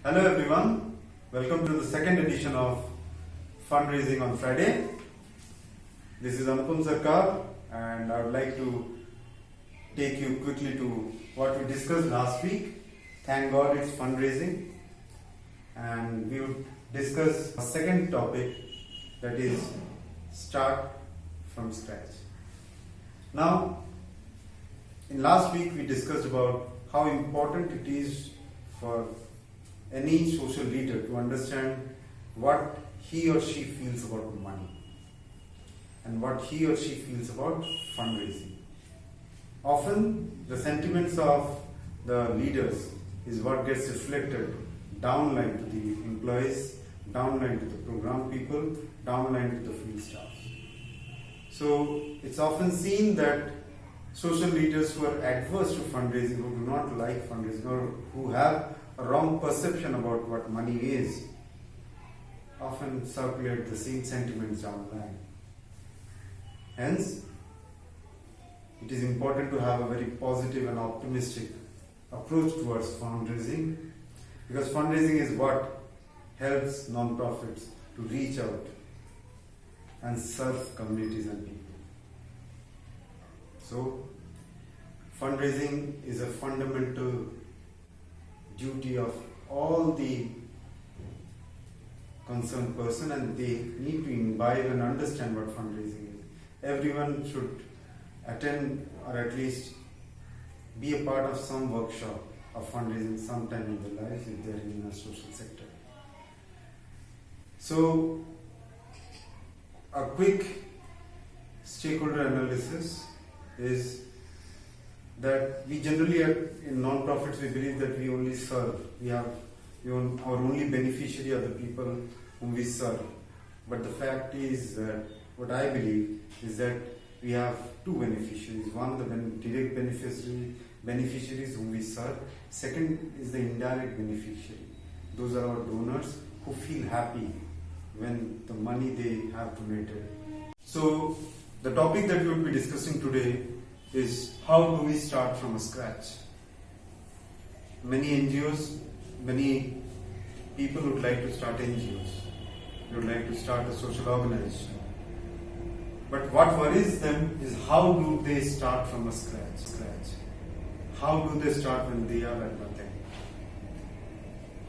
Hello everyone, welcome to the second edition of Fundraising on Friday. This is Sarkar and I would like to take you quickly to what we discussed last week. Thank God it's fundraising, and we would discuss a second topic, that is start from scratch. Now, in last week we discussed about how important it is for any social leader to understand what he or she feels about money and what he or she feels about fundraising. Often the sentiments of the leaders is what gets reflected downline to the employees, downline to the program people, downline to the field staff. So it's often seen that social leaders who are adverse to fundraising, who do not like fundraising, or who have a wrong perception about what money is, often circulate the same sentiments down the line. Hence, it is important to have a very positive and optimistic approach towards fundraising, because fundraising is what helps non-profits to reach out and serve communities and people. So, fundraising is a fundamental duty of all the concerned person, and they need to imbibe and understand what fundraising is. Everyone should attend or at least be a part of some workshop of fundraising sometime in their life if they are in a social sector. So, a quick stakeholder analysis is that we generally in non-profits we believe that we only serve. Our only beneficiary are the people whom we serve. But the fact is that what I believe is that we have two beneficiaries. One, the direct beneficiaries whom we serve. Second is the indirect beneficiary. Those are our donors who feel happy when the money they have donated. So the topic that we will be discussing today is how do we start from scratch. Many NGOs, many people would like to start NGOs. They would like to start a social organization. But what worries them is how do they start from scratch? How do they start when they are at nothing?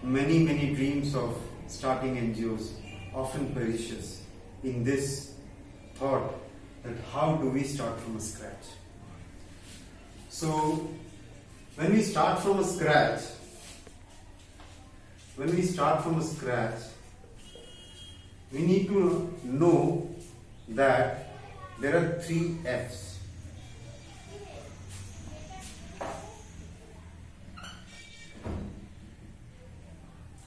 Many dreams of starting NGOs often perishes in this thought that how do we start from scratch? So, when we start from scratch, we need to know that there are 3 F's.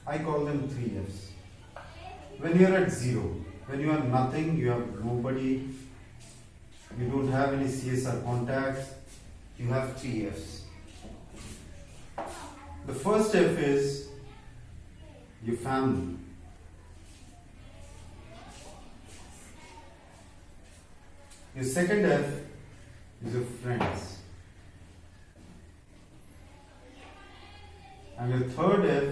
I call them 3 F's. When you are at zero, when you are nothing, you have nobody, you don't have any CSR contacts, you have 3 F's. The first F is your family. Your second F is your friends. And your third F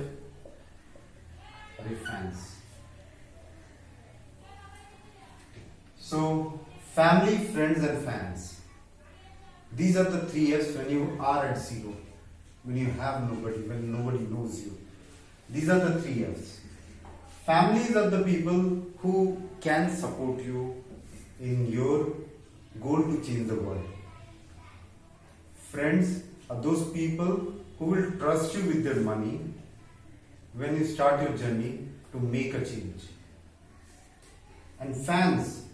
are your fans. So, family, friends and fans. These are the 3 F's when you are at zero, when you have nobody, when nobody knows you. These are the 3 F's. Families are the people who can support you in your goal to change the world. Friends are those people who will trust you with their money when you start your journey to make a change. And fans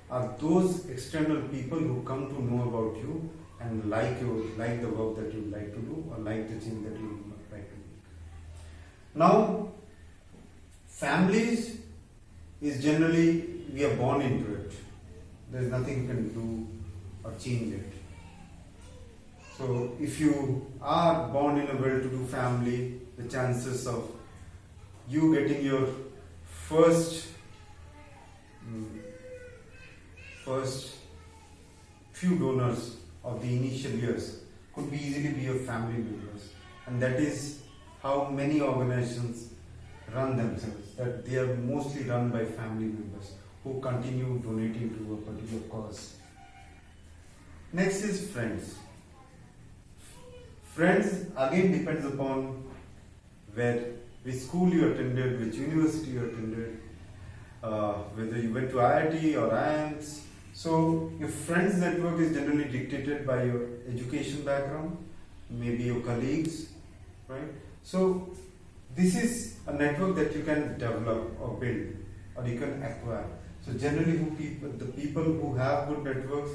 are those external people who come to know about you and like the work that you like to do, or like the change that you like to make. Now, families is generally, we are born into it. There is nothing you can do or change it. So, if you are born in a well-to-do family, the chances of you getting your first few donors of the initial years could be easily be your family members, and that is how many organizations run themselves, that they are mostly run by family members who continue donating to a particular cause. Next is friends. Friends again depends upon which school you attended, which university you attended, whether you went to IIT or IIMs. So your friends network is generally dictated by your education background, maybe your colleagues, right? So this is a network that you can develop or build or you can acquire. So generally the people who have good networks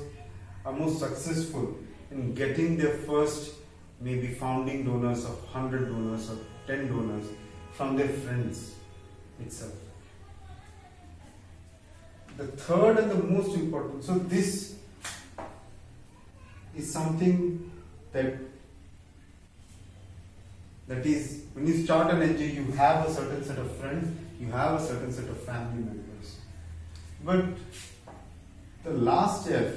are most successful in getting their first maybe founding donors of 100 donors or 10 donors from their friends itself. The third and the most important, so this is something that is, when you start an NGO, you have a certain set of friends, you have a certain set of family members. But the last F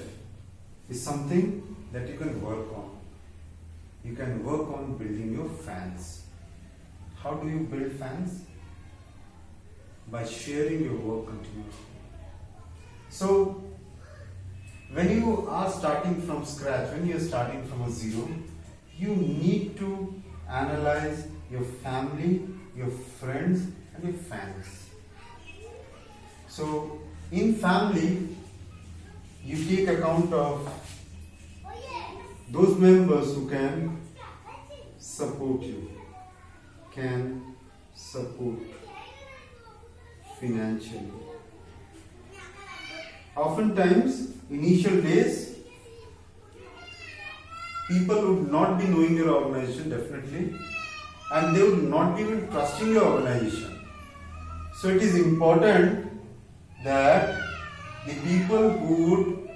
is something that you can work on. You can work on building your fans. How do you build fans? By sharing your work continuously. So, when you are starting from scratch, when you are starting from a zero, you need to analyze your family, your friends, and your fans. So, in family, you take account of those members who can support you, can support financially. Oftentimes, initial days, people would not be knowing your organization definitely, and they would not be even trusting your organization. So it is important that the people who would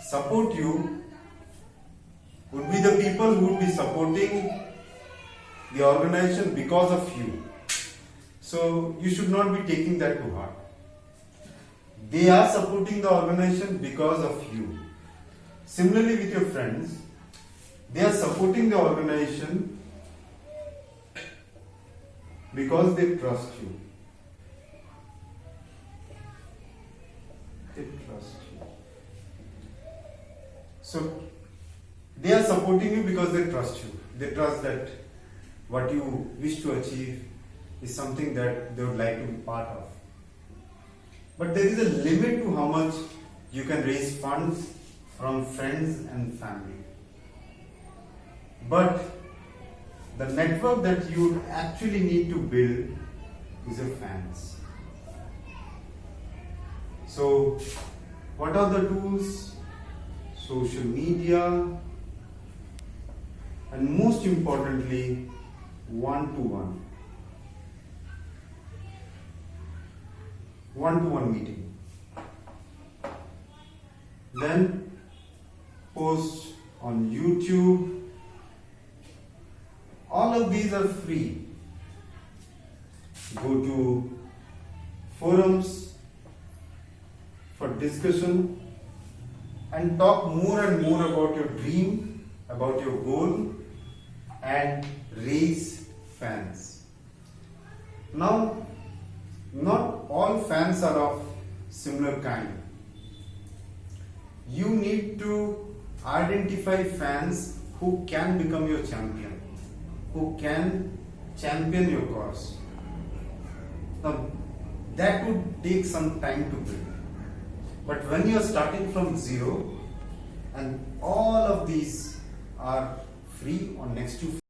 support you would be the people who would be supporting the organization because of you. So you should not be taking that to heart. They are supporting the organization because of you. Similarly with your friends, they are supporting the organization because they trust you. They trust you. So they are supporting you because they trust you. They trust that what you wish to achieve is something that they would like to be part of. But there is a limit to how much you can raise funds from friends and family. But the network that you actually need to build is your fans. So, what are the tools? Social media, and most importantly, one-to-one. One-to-one meeting. Then post on YouTube. All of these are free. Go to forums for discussion and talk more and more about your dream, about your goal, and raise fans. Now, not all fans are of similar kind. You need to identify fans who can become your champion, who can champion your cause. Now, that would take some time to build. But when you are starting from zero, and all of these are free or next to